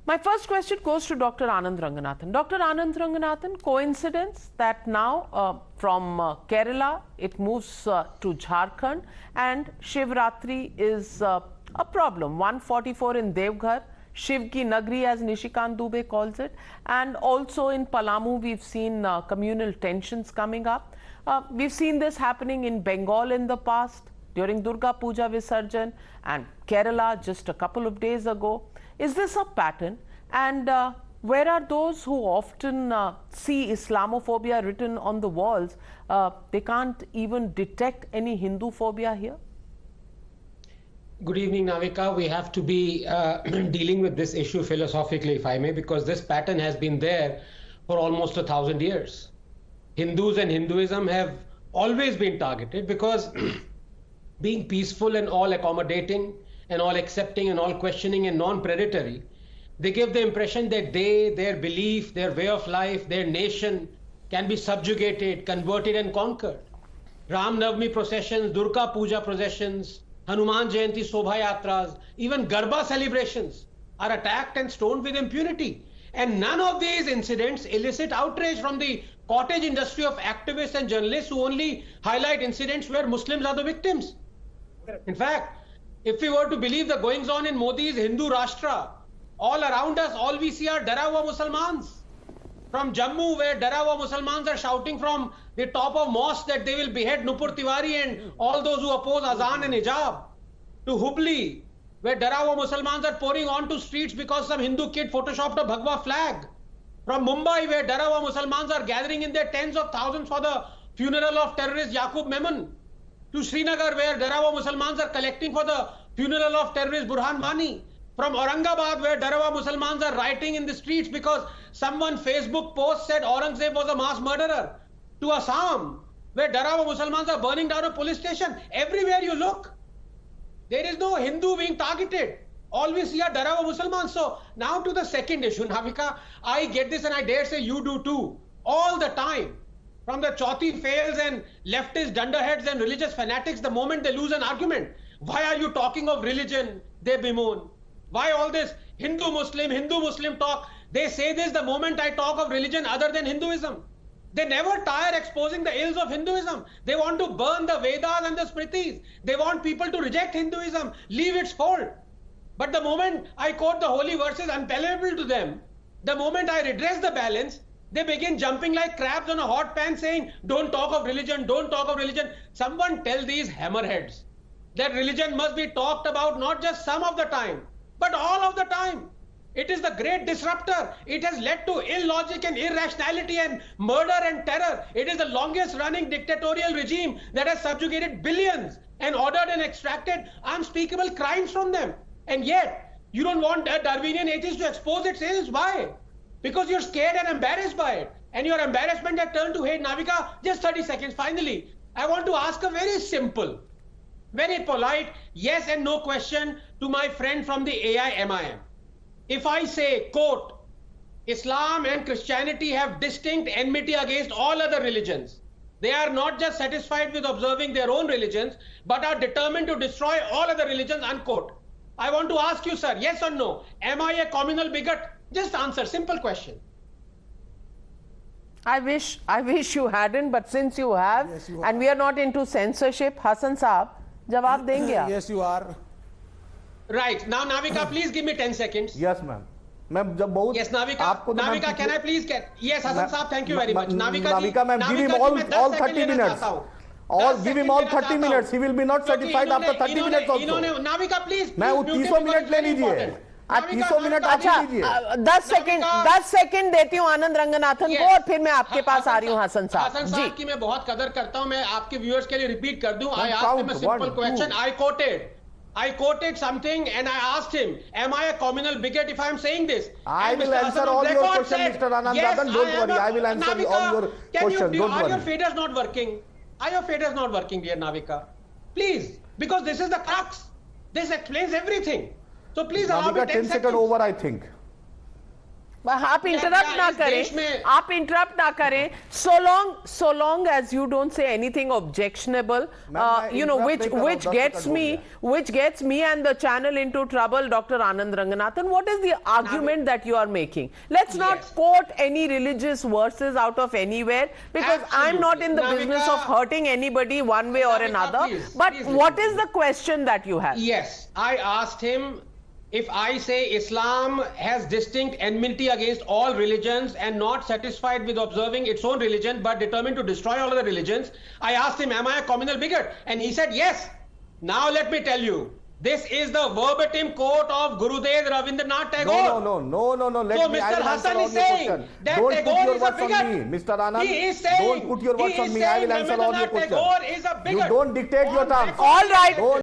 My first question goes to Dr. Anand Ranganathan. Dr. Anand Ranganathan, coincidence that now from Kerala it moves to Jharkhand, and Shiv Ratri is a problem. 144 in Devghar, Shiv ki Nagri as Nishikant Dubey calls it, and also in Palamu we've seen communal tensions coming up. We've seen this happening in Bengal in the past during Durga Puja Visarjan, and Kerala just a couple of days ago. Is this a pattern? And where are those who often see Islamophobia written on the walls? They can't even detect any Hinduphobia here? Good evening, Navika. We have to be dealing with this issue philosophically, if I may, because this pattern has been there for almost 1,000 years. Hindus and Hinduism have always been targeted because being peaceful and all accommodating and all accepting and all questioning and non-predatory, they give the impression that they, their belief, their way of life, their nation can be subjugated, converted and conquered. Ram Navami processions, Durga Puja processions, Hanuman Jayanti Sobha Yatras, even Garba celebrations are attacked and stoned with impunity. And none of these incidents elicit outrage from the cottage industry of activists and journalists who only highlight incidents where Muslims are the victims. In fact, if we were to believe the goings on in Modi's Hindu Rashtra, all around us, all we see are Dara hua Musalmans. From Jammu, where Dara hua Musalmans are shouting from the top of mosque that they will behead Nupur Tiwari and all those who oppose Azan and Hijab, to Hubli, where Dara hua Musalmans are pouring onto streets because some Hindu kid photoshopped a Bhagwa flag. From Mumbai, where Dara hua Musalmans are gathering in their tens of thousands for the funeral of terrorist Yaqub Memon, to Srinagar, where Dara hua Musalmans are collecting for the funeral of terrorist Burhan Wani. From Aurangabad, where Dara hua Musalmans are rioting in the streets because someone Facebook post said Aurangzeb was a mass murderer. To Assam, where Dara hua Musalmans are burning down a police station. Everywhere you look, there is no Hindu being targeted. All we see are Dara hua Musalmans. So now to the second issue, Navika, I get this and I dare say you do too, all the time. From the Chauthi fails and leftist dunderheads and religious fanatics, the moment they lose an argument, why are you talking of religion? They bemoan. Why all this Hindu-Muslim talk? They say this the moment I talk of religion other than Hinduism. They never tire exposing the ills of Hinduism. They want to burn the Vedas and the Smritis. They want people to reject Hinduism, leave its fold. But the moment I quote the holy verses unpalatable to them, the moment I redress the balance, they begin jumping like crabs on a hot pan saying, don't talk of religion, don't talk of religion. Someone tell these hammerheads that religion must be talked about not just some of the time, but all of the time. It is the great disruptor. It has led to illogic and irrationality and murder and terror. It is the longest running dictatorial regime that has subjugated billions and ordered and extracted unspeakable crimes from them. And yet, you don't want a Darwinian atheist to expose its ills. Why? Because you're scared and embarrassed by it. And your embarrassment has turned to hate. Navika, just 30 seconds. Finally, I want to ask a very simple, very polite yes and no question to my friend from the AIMIM. If I say, quote, Islam and Christianity have distinct enmity against all other religions. They are not just satisfied with observing their own religions, but are determined to destroy all other religions, unquote. I want to ask you, sir, yes or no? Am I a communal bigot? Just answer, simple question. I wish you hadn't, but since you have, yes, you and we are not into censorship, Hassan Saab, jawab denge aap? Yes, you are. Right. Now, Navika, please give me 10 seconds. Yes, ma'am. Yes, Navika. Navika, can I please get... Yes, Hassan Saab, thank you very much. Navika, ma'am, give him all 30 minutes. Give him all 30 minutes. He will be not satisfied after 30 minutes also. Navika, please. मैं 300 minute ले लीजिए. आप 300 minute आप लीजिए. 10 second देती हूँ आनंद रंगनाथन को और फिर मैं आपके पास आ रही हूँ हसन साहब. हसन साहब की मैं बहुत कदर करता हूँ. मैं आपके व्यूअर्स के लिए रिपीट कर दूं. I asked him a simple question. I quoted something and I asked him, am I a communal bigot if I am saying this? I will answer all your questions, Mr. Anand Radan. Don't worry. I will answer all your questions. Don't worry. Are your faders not working? Are your faders not working, dear Navika? Please, because this is the crux. This explains everything. So please allow me 10 seconds. over, I think. आप interrupt ना करें, आप interrupt ना करें. So long as you don't say anything objectionable, you know, which gets me and the channel into trouble, Dr. Anand Ranganathan. What is the argument that you are making? Let's not quote any religious verses out of anywhere, because I'm not in the business of hurting anybody one way or another. But what is the question that you have? Yes, I asked him, if I say Islam has distinct enmity against all religions and not satisfied with observing its own religion but determined to destroy all other religions, I asked him, am I a communal bigot? And he said yes. Now let me tell you, this is the verbatim quote of Gurudev Rabindranath Tagore. No. So Mr. Hassan is saying that Tagore is a bigot. Mr. Anand, he is saying, don't put your words on me. I will answer all your questions. Tagore is a bigot. You don't dictate your terms. All right.